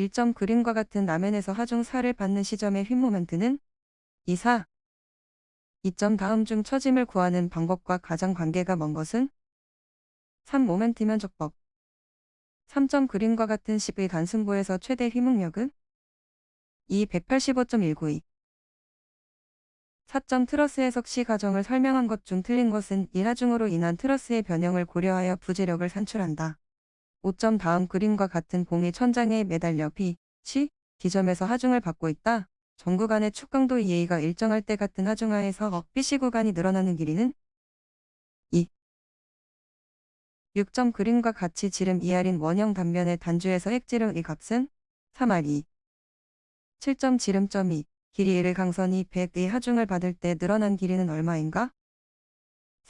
1점 그림과 같은 라멘에서 하중 4를 받는 시점의 휜 모멘트는 2, 4. 2점 다음 중 처짐을 구하는 방법과 가장 관계가 먼 것은 3. 모멘트 면적법. 3점 그림과 같은 10의 단승부에서 최대 휘묵력은 2. 185.192. 4점 트러스 해석 시 가정을 설명한 것 중 틀린 것은 1. 하중으로 인한 트러스의 변형을 고려하여 부재력을 산출한다. 5점 다음 그림과 같은 봉이 천장에 매달려 B, C, D점에서 하중을 받고 있다. 전 구간의 축강도 A가 일정할 때 같은 하중하에서 BC 구간이 늘어나는 길이는 2. 6점 그림과 같이 지름 2R인 원형 단면의 단주에서 핵지름 이 값은 3R2. 7점 지름점 2. 길이 1의 강선이 100의 하중을 받을 때 늘어난 길이는 얼마인가?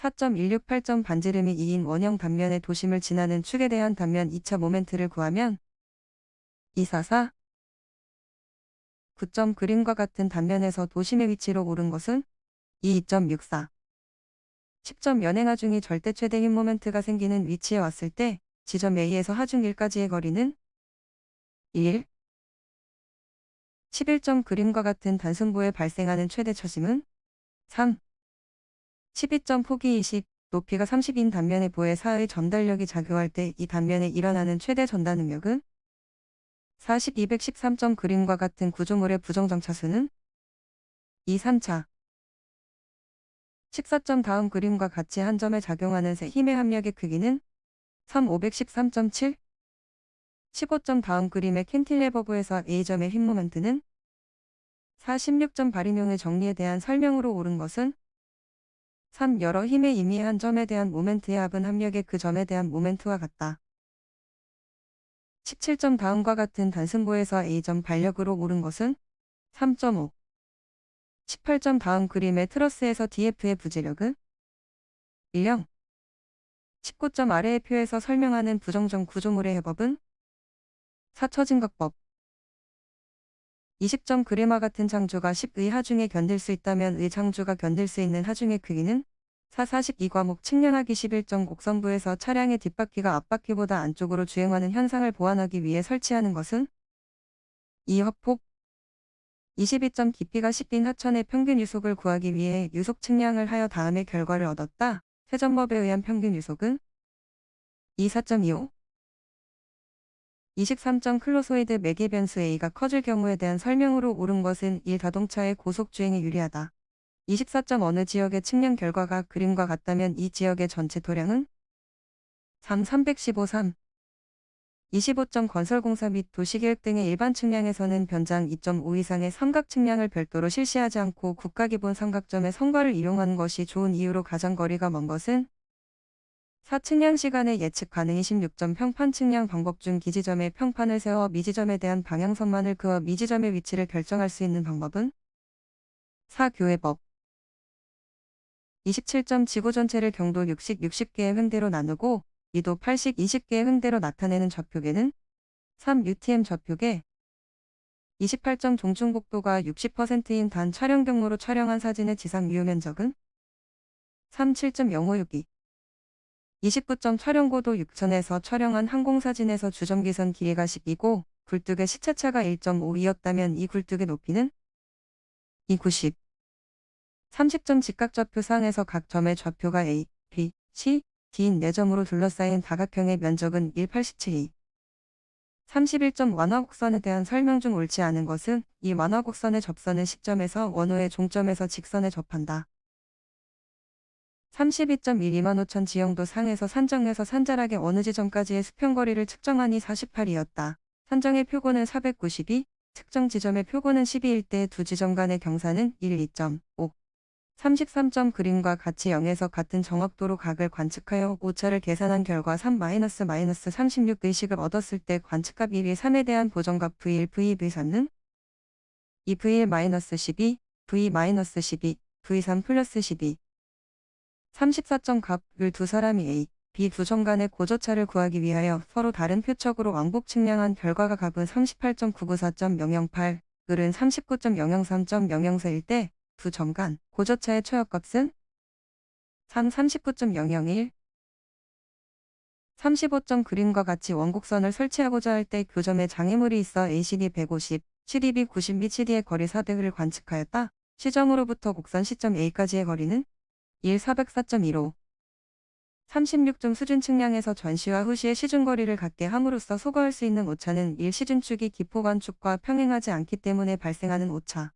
4.168점 반지름이 2인 원형 단면의 도심을 지나는 축에 대한 단면 2차 모멘트를 구하면 244. 9점 그림과 같은 단면에서 도심의 위치로 오른 것은 2.64. 10점 연행 하중이 절대 최대 힘 모멘트가 생기는 위치에 왔을 때 지점 A에서 하중 1까지의 거리는 1. 11점 그림과 같은 단승부에 발생하는 최대 처짐은 3. 12점 폭이 20, 높이가 30인 단면의 보의 4의 전달력이 작용할 때 이 단면에 일어나는 최대 전달 능력은 40. 213점 그림과 같은 구조물의 부정정차수는 2, 3차. 14점 다음 그림과 같이 한 점에 작용하는 새 힘의 합력의 크기는 3. 513.7. 15점 다음 그림의 캔틸레버브에서 A점의 힘 모멘트는 4. 16점 발인용의 정리에 대한 설명으로 옳은 것은 3. 여러 힘의 임의의 한 점에 대한 모멘트의 합은 합력의 그 점에 대한 모멘트와 같다. 17점 다음과 같은 단승부에서 A점 발력으로 옳은 것은 3.5. 18점 다음 그림의 트러스에서 DF의 부재력은 1령. 19점 아래의 표에서 설명하는 부정정 구조물의 해법은 4. 처진각법. 20점 그림과 같은 창조가 10의 하중에 견딜 수 있다면 의 창조가 견딜 수 있는 하중의 크기는 4. 42과목 측량하기 11점 곡선부에서 차량의 뒷바퀴가 앞바퀴보다 안쪽으로 주행하는 현상을 보완하기 위해 설치하는 것은 2. 협폭. 22점 깊이가 10인 하천의 평균 유속을 구하기 위해 유속 측량을 하여 다음의 결과를 얻었다. 회전법에 의한 평균 유속은 2. 4.25. 23점 클로소이드 매개 변수 A가 커질 경우에 대한 설명으로 옳은 것은 1. 자동차의 고속 주행에 유리하다. 24점 어느 지역의 측량 결과가 그림과 같다면 이 지역의 전체 도량은 3. 315. 3. 25점 건설공사 및 도시계획 등의 일반 측량에서는 변장 2.5 이상의 삼각 측량을 별도로 실시하지 않고 국가기본 삼각점의 성과를 이용하는 것이 좋은 이유로 가장 거리가 먼 것은 4. 측량 시간의 예측 가능이 16점 평판 측량 방법 중 기지점에 평판을 세워 미지점에 대한 방향선만을 그어 미지점의 위치를 결정할 수 있는 방법은 4. 교회법. 27점 지구 전체를 경도 60개의 횡대로 나누고 위도 80, 20개의 횡대로 나타내는 좌표계는 3. UTM 좌표계. 28점 종중곡도가 60%인 단 촬영 경로로 촬영한 사진의 지상 유효 면적은 3. 7.0562. 29점 촬영고도 6000에서 촬영한 항공사진에서 주점기선 길이가 10이고 굴뚝의 시차차가 1.5이었다면 이 굴뚝의 높이는 2. 90. 30점 직각좌표상에서 각 점의 좌표가 A, B, C, D인 4점으로 둘러싸인 다각형의 면적은 1. 87이. 31점 완화곡선에 대한 설명 중 옳지 않은 것은 이 완화곡선의 접선은 시점에서 원호의 종점에서 직선에 접한다. 32.1 25,000 지형도 상에서 산정에서 산자락의 어느 지점까지의 수평거리를 측정하니 48이었다. 산정의 표고는 492, 측정 지점의 표고는 12일 때 두 지점 간의 경사는 1, 2.5. 33점 그림과 같이 0에서 같은 정확도로 각을 관측하여 오차를 계산한 결과 3-36 의식을 얻었을 때 관측값 1이 3에 대한 보정값 V1, V2는 2 V1-12, V-12, V3 플러스 12. 34점 값을 두 사람이 A, B 두 점 간의 고저차를 구하기 위하여 서로 다른 표적으로 왕복 측량한 결과가 값은 38.994.008, 을은 39.003.004일 때 두 점 간 고저차의 초역값은 3. 39.001, 35점 그림과 같이 원곡선을 설치하고자 할 때 교점에 장애물이 있어 ACD 150, CDB 90 및 CD의 거리 400을 관측하였다. 시점으로부터 곡선 시점 A까지의 거리는 1 404.15. 36점 수준 측량에서 전시와 후시의 시중거리를 갖게 함으로써 소거할 수 있는 오차는 1 시중축이 기포관축과 평행하지 않기 때문에 발생하는 오차.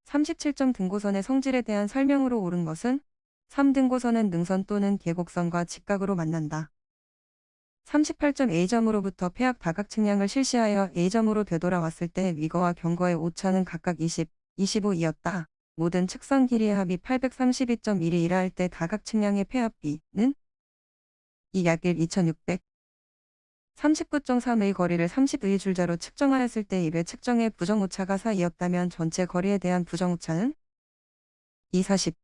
37점 등고선의 성질에 대한 설명으로 옳은 것은 3등고선은 능선 또는 계곡선과 직각으로 만난다. 38점 A점으로부터 폐악 다각 측량을 실시하여 A점으로 되돌아왔을 때 위거와 경거의 오차는 각각 20, 25이었다. 모든 측선 길이의 합이 832.1이라 할 때 다각 측량의 폐합 B는 약 1, 2600. 39.3의 거리를 30의 줄자로 측정하였을 때 1회 측정의 부정오차가 4이었다면 전체 거리에 대한 부정오차는 2, 40.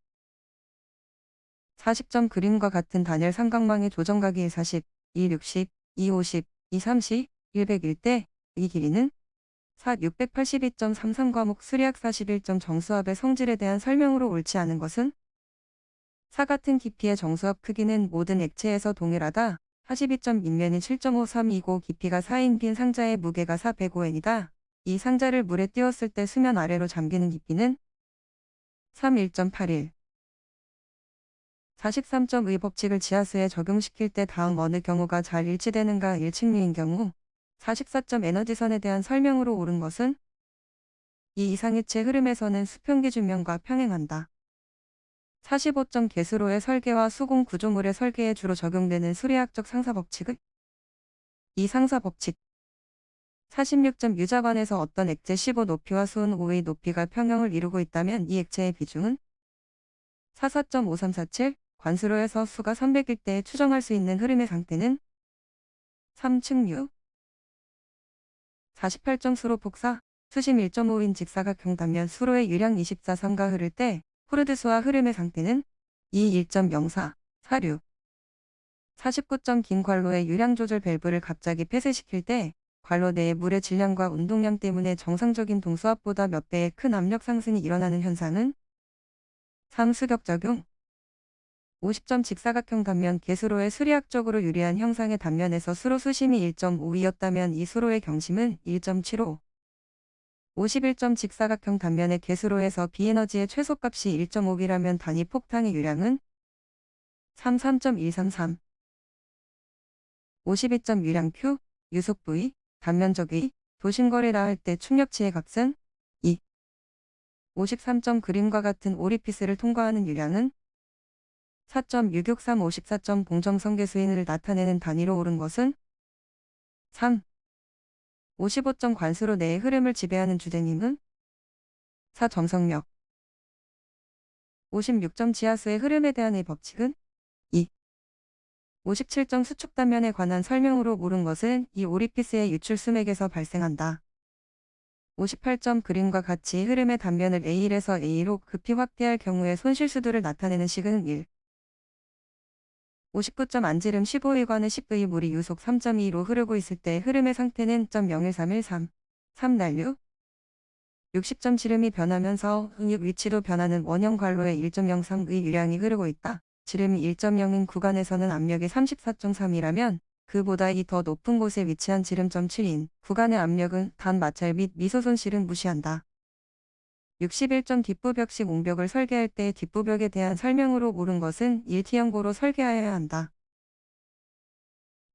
40점 그림과 같은 단열 삼각망의 조정각이 1, 40, 2, 60, 2, 50, 2, 30, 101 때 이 길이는 4, 682.33 과목 수리학 41점 정수합의 성질에 대한 설명으로 옳지 않은 것은 4 같은 깊이의 정수합 크기는 모든 액체에서 동일하다. 42점 인면이 7.53이고 깊이가 4인 빈 상자의 무게가 405n이다. 이 상자를 물에 띄웠을 때 수면 아래로 잠기는 깊이는 3, 1.81. 43점의 법칙을 지하수에 적용시킬 때 다음 어느 경우가 잘 일치되는가 1측류인 경우 44점 에너지선에 대한 설명으로 옳은 것은 이 이상일체 흐름에서는 수평 기준면과 평행한다. 45점 개수로의 설계와 수공 구조물의 설계에 주로 적용되는 수리학적 상사법칙은 이 상사법칙. 46점 유자관에서 어떤 액체 15 높이와 수은 5의 높이가 평형을 이루고 있다면 이 액체의 비중은 44.5347 관수로에서 수가 300일 때 추정할 수 있는 흐름의 상태는 3측류. 48점 수로 폭사 수심 1.5인 직사각형 단면 수로의 유량 24,3가 흐를 때 후르드수와 흐름의 상태는 2, 1.04, 46. 49점 긴 관로의 유량 조절 밸브를 갑자기 폐쇄시킬 때 관로 내의 물의 질량과 운동량 때문에 정상적인 동수압보다 몇 배의 큰 압력 상승이 일어나는 현상은 3. 수격작용. 50점 직사각형 단면 개수로의 수리학적으로 유리한 형상의 단면에서 수로 수심이 1.5이었다면 이 수로의 경심은 1.75. 51점 직사각형 단면의 개수로에서 비에너지의 최소값이 1.5B라면 단위 폭탄의 유량은 3.133. 52점 유량 Q, 유속 V, 단면적 E, 도심거리라 할 때 충격치의 값은 2. 53점 그림과 같은 오리피스를 통과하는 유량은 4.663 54점 봉정성 개수인을 나타내는 단위로 옳은 것은 3. 55점 관수로 내의 흐름을 지배하는 주제님은 4. 점성력. 56점 지하수의 흐름에 대한 의 법칙은 2. 57점 수축 단면에 관한 설명으로 옳은 것은 이 오리피스의 유출 수맥에서 발생한다. 58점 그림과 같이 흐름의 단면을 A1에서 A2로 급히 확대할 경우에 손실수두를 나타내는 식은 1. 59점 안지름 15일관의 10V의 물이 유속 3.2로 흐르고 있을 때 흐름의 상태는 0.013. 3 난류. 60점 지름이 변하면서 응육 위치도 변하는 원형 관로에 1.03의 유량이 흐르고 있다. 지름이 1.0인 구간에서는 압력이 34.3이라면 그보다 더 높은 곳에 위치한 지름점 7인 구간의 압력은 단 마찰 및 미소 손실은 무시한다. 61점 뒷부벽식 옹벽을 설계할 때 뒷부벽에 대한 설명으로 옳은 것은 1T형고로 설계하여야 한다.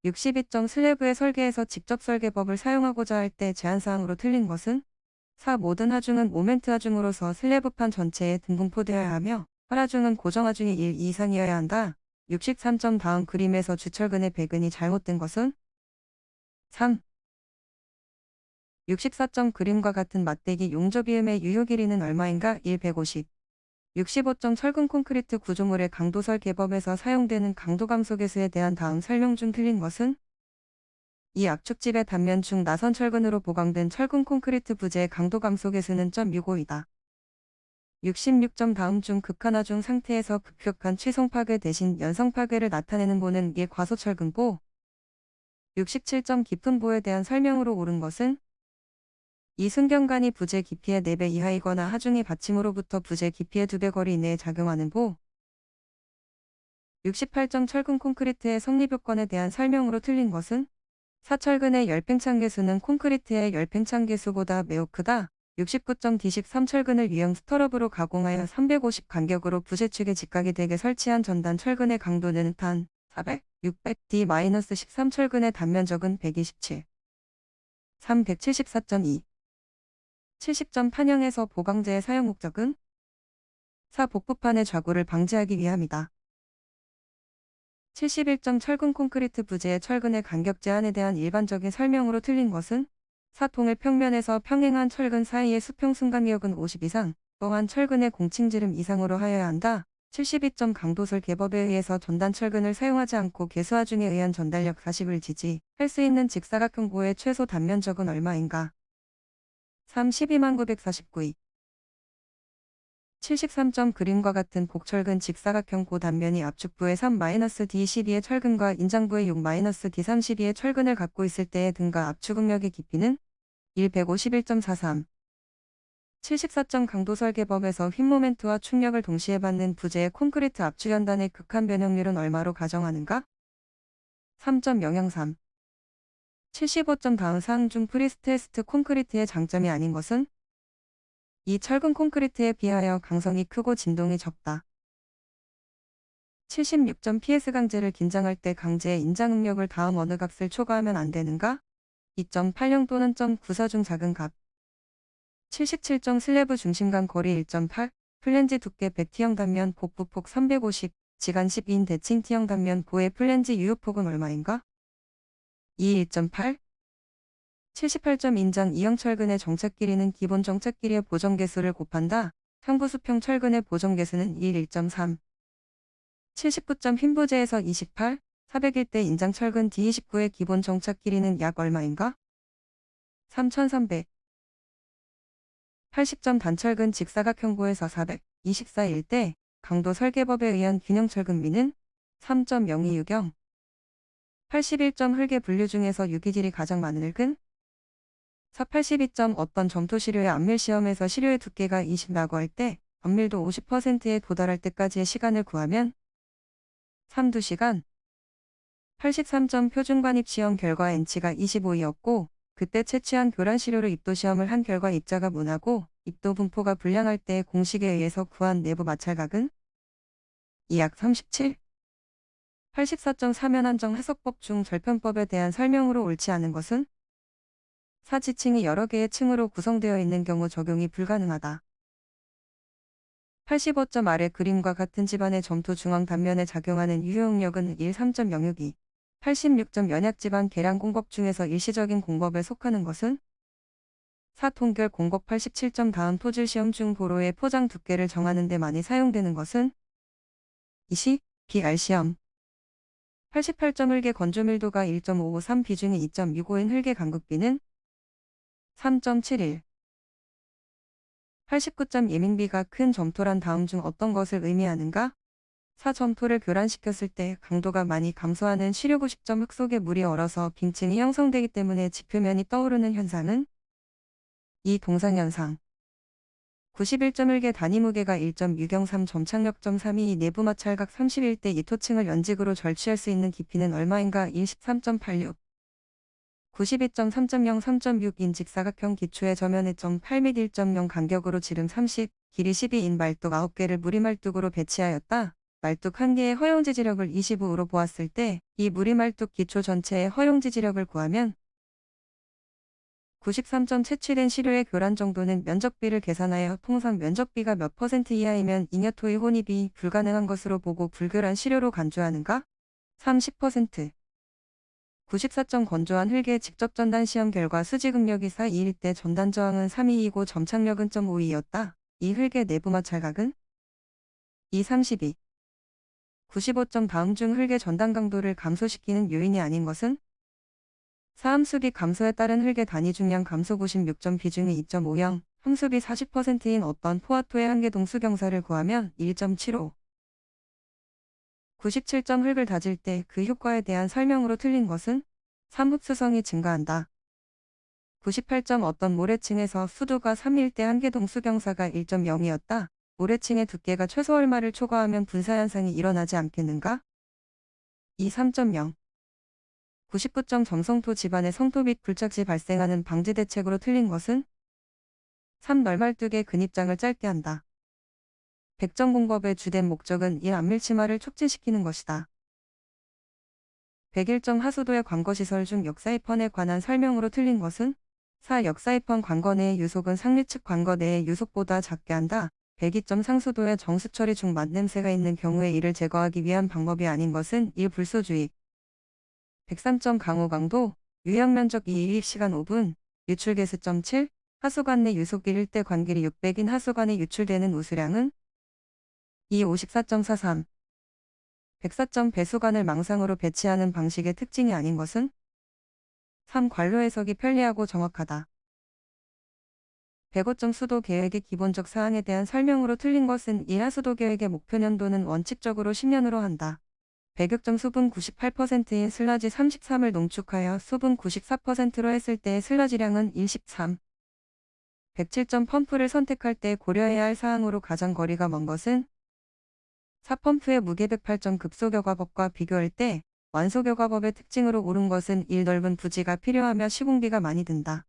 62점 슬래브의 설계에서 직접 설계법을 사용하고자 할 때 제한사항으로 틀린 것은 4. 모든 하중은 모멘트 하중으로서 슬래브판 전체에 등분포되어야 하며 활하중은 고정 하중이 1 이상이어야 한다. 63점 다음 그림에서 주철근의 배근이 잘못된 것은 3. 64점 그림과 같은 맞대기 용접이음의 유효 길이는 얼마인가 1 150. 65점 철근 콘크리트 구조물의 강도설 개법에서 사용되는 강도 감소 개수에 대한 다음 설명 중 틀린 것은 이 압축집의 단면 중 나선 철근으로 보강된 철근 콘크리트 부재의 강도 감소 개수는 0.65이다. 66점 다음 중 극한하 중 상태에서 급격한 취성 파괴 대신 연성 파괴를 나타내는 보는 게 과소철근보. 67점 깊은 보에 대한 설명으로 옳은 것은 이 순경관이 부재 깊이의 4배 이하이거나 하중의 받침으로부터 부재 깊이의 2배 거리 이내에 작용하는 보. 68점 철근 콘크리트의 성립요건에 대한 설명으로 틀린 것은 4. 철근의 열팽창 계수는 콘크리트의 열팽창 계수보다 매우 크다. 69점 D13 철근을 유형 스터럽으로 가공하여 350 간격으로 부재축에 직각이 되게 설치한 전단 철근의 강도는 단 400, 600 D-13 철근의 단면적은 127. 374.2. 70점 판형에서 보강제의 사용 목적은 4. 복부판의 좌구를 방지하기 위함이다. 71점 철근 콘크리트 부재의 철근의 간격 제한에 대한 일반적인 설명으로 틀린 것은 4. 통일 평면에서 평행한 철근 사이의 수평 순간기역은 50 이상, 또한 철근의 공칭지름 이상으로 하여야 한다. 72점 강도설 개법에 의해서 전단 철근을 사용하지 않고 개수화중에 의한 전달력 40을 지지할 수 있는 직사각형 보의 최소 단면적은 얼마인가? 3. 12949이 73점 그림과 같은 복철근 직사각형 고단면이 압축부의 3-D12의 철근과 인장부의 6-D32의 철근을 갖고 있을 때의 등가 압축응력의 깊이는 151.43. 74점 강도 설계법에서 휜모멘트와 충력을 동시에 받는 부재의 콘크리트 압축연단의 극한 변형률은 얼마로 가정하는가? 3.003. 75점 다음 사항 중 프리스트레스트 콘크리트의 장점이 아닌 것은? 이 철근 콘크리트에 비하여 강성이 크고 진동이 적다. 76점 PS 강제를 긴장할 때 강제의 인장 응력을 다음 어느 값을 초과하면 안 되는가? 2.80 또는 .94 중 작은 값. 77점 슬래브 중심간 거리 1.8, 플랜지 두께 100T형 단면 복부폭 350, 지간 10인 대칭 T형 단면 보의 플랜지 유효폭은 얼마인가? 2 1.8. 78점 인장 2형 철근의 정착 길이는 기본 정착 길이의 보정 개수를 곱한다. 상부수평 철근의 보정 개수는 1.3. 79점 흰 부재에서 28, 401대 인장 철근 D29의 기본 정착 길이는 약 얼마인가? 3300. 80점 단철근 직사각형고에서 424일 때 강도 설계법에 의한 균형 철근비는 3.0260. 81점 흙의 분류 중에서 유기질이 가장 많은 흙은? 82점 어떤 점토 시료의 안밀 시험에서 시료의 두께가 20라고 할 때 안밀도 50%에 도달할 때까지의 시간을 구하면? 3. 2시간. 83점 표준관입 시험 결과 N치가 25이었고 그때 채취한 교란 시료로 입도 시험을 한 결과 입자가 문하고 입도 분포가 불량할 때 공식에 의해서 구한 내부 마찰각은? 2약 37. 84점 사면 한정 해석법 중 절편법에 대한 설명으로 옳지 않은 것은? 사지층이 여러 개의 층으로 구성되어 있는 경우 적용이 불가능하다. 85점 아래 그림과 같은 집안의 점토 중앙 단면에 작용하는 유효응력은 1 3.062. 86점 연약지반 계량 공법 중에서 일시적인 공법에 속하는 것은? 4. 통결 공법 87점 다음 토질 시험 중 도로의 포장 두께를 정하는 데 많이 사용되는 것은? 이시, BR 시험. 88점 흙의 건조밀도가 1.553 비중이 2.65인 흙의 간극비는? 3.71. 89점 예민비가 큰 점토란 다음 중 어떤 것을 의미하는가? 4. 점토를 교란시켰을 때 강도가 많이 감소하는 시료 90점 흙 속에 물이 얼어서 빙층이 형성되기 때문에 지표면이 떠오르는 현상은? 2. 동상현상. 91점 흙의 단위 무게가 1.603 점착력점 3이 내부 마찰각 31대 2토층을 연직으로 절취할 수 있는 깊이는 얼마인가? 23.86. 92점 3.0 3.6인 직사각형 기초의 저면의 8m 1.0 간격으로 지름 30, 길이 12인 말뚝 9개를 무리말뚝으로 배치하였다. 말뚝 1개의 허용지지력을 25으로 보았을 때 이 무리말뚝 기초 전체의 허용지지력을 구하면? 93점 채취된 시료의 교란 정도는 면적비를 계산하여 통상 면적비가 몇 % 이하이면 잉여토의 혼입이 불가능한 것으로 보고 불교란 시료로 간주하는가? 30%. 94점 건조한 흙의 직접 전단 시험 결과 수직응력이 4.21 때 전단 저항은 3.22이고 점착력은 0.52였다. 이 흙의 내부 마찰각은? 2.32. 95점 다음 중 흙의 전단 강도를 감소시키는 요인이 아닌 것은? 4. 함수비 감소에 따른 흙의 단위 중량 감소 96점 비중이 2.50, 함수비 40%인 어떤 포화토의 한계동 수경사를 구하면 1.75. 97점 흙을 다질 때 그 효과에 대한 설명으로 틀린 것은? 3. 흡수성이 증가한다. 98점 어떤 모래층에서 수도가 3일 때 한계동 수경사가 1.0이었다. 모래층의 두께가 최소 얼마를 초과하면 분사현상이 일어나지 않겠는가? 2 3.0 99점 점성토 집안의 성토 및 불착 시 발생하는 방지 대책으로 틀린 것은 3. 널말뚝의 근입장을 짧게 한다. 백전 공법의 주된 목적은 이 안밀치마를 촉진시키는 것이다. 101점 하수도의 관거시설 중 역사입헌에 관한 설명으로 틀린 것은 4. 역사입헌 관거 내의 유속은 상류 측 관거 내의 유속보다 작게 한다. 102점 상수도의 정수처리 중 맛냄새가 있는 경우에 이를 제거하기 위한 방법이 아닌 것은 1. 불소주의. 103점 강우 강도, 유역면적 2. 유입시간 5분, 유출개수점 7. 하수관 내 유속기 1대 관길이 600인 하수관에 유출되는 우수량은 2. 54.43 104점 배수관을 망상으로 배치하는 방식의 특징이 아닌 것은 3. 관로 해석이 편리하고 정확하다. 105점 수도 계획의 기본적 사항에 대한 설명으로 틀린 것은 1. 하수도 계획의 목표 년도는 원칙적으로 10년으로 한다. 106점 수분 98%인 슬러지 33을 농축하여 수분 94%로 했을 때의 슬러지량은 13. 107점 펌프를 선택할 때 고려해야 할 사항으로 가장 거리가 먼 것은 4. 펌프의 무게 108점 급소격화법과 비교할 때 완소격화법의 특징으로 옳은 것은 1. 넓은 부지가 필요하며 시공비가 많이 든다.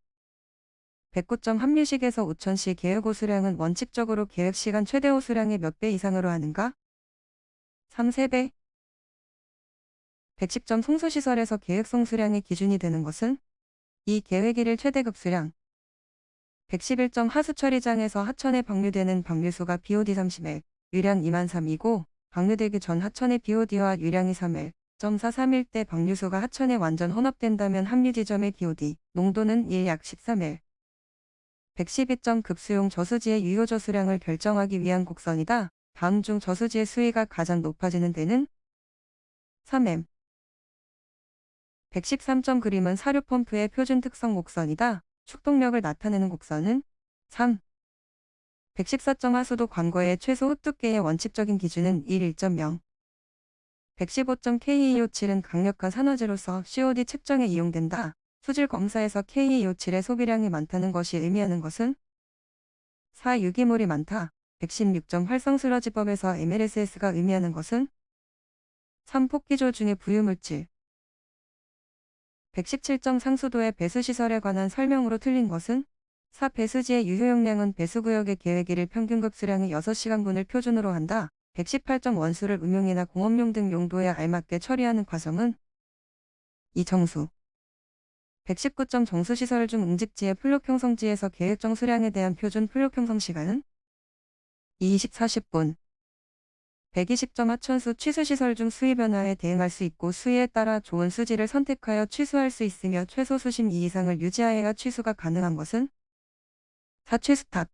109점 합류식에서 5000시 계획 호수량은 원칙적으로 계획시간 최대 호수량의 몇 배 이상으로 하는가? 3. 3배 110점 송수시설에서 계획 송수량의 기준이 되는 것은 2. 계획 1일 최대 급수량 111점 하수처리장에서 하천에 방류되는 방류수가 BOD 30L, 유량 23000이고 방류되기 전 하천의 BOD와 유량이 3L, 431 때 방류수가 하천에 완전 혼합된다면 합류 지점의 BOD, 농도는 1 약 13L. 112점 급수용 저수지의 유효 저수량을 결정하기 위한 곡선이다. 다음 중 저수지의 수위가 가장 높아지는 데는 3M. 113점 그림은 사료펌프의 표준 특성 곡선이다. 축동력을 나타내는 곡선은 3. 114점 하수도 관거의 최소 흡두께의 원칙적인 기준은 1 1.0. 115점 KEO7은 강력한 산화제로서 COD 측정에 이용된다. 수질 검사에서 KEO7의 소비량이 많다는 것이 의미하는 것은 4. 유기물이 많다. 116점 활성슬러지법에서 MLSS가 의미하는 것은 3. 폭기조 중의 부유물질. 117점 상수도의 배수시설에 관한 설명으로 틀린 것은 4. 배수지의 유효용량은 배수구역의 계획 1일 평균급수량의 6시간분을 표준으로 한다. 118점 원수를 음용이나 공업용 등 용도에 알맞게 처리하는 과정은 2. 정수. 119점 정수시설 중 응집지의 플룩 형성지에서 계획 정수량에 대한 표준 플룩 형성 시간은 20, 40분. 120점 하천수 취수시설 중 수위 변화에 대응할 수 있고 수위에 따라 좋은 수지를 선택하여 취수할 수 있으며 최소 수심 2 이상을 유지하여야 취수가 가능한 것은 4. 취수탑.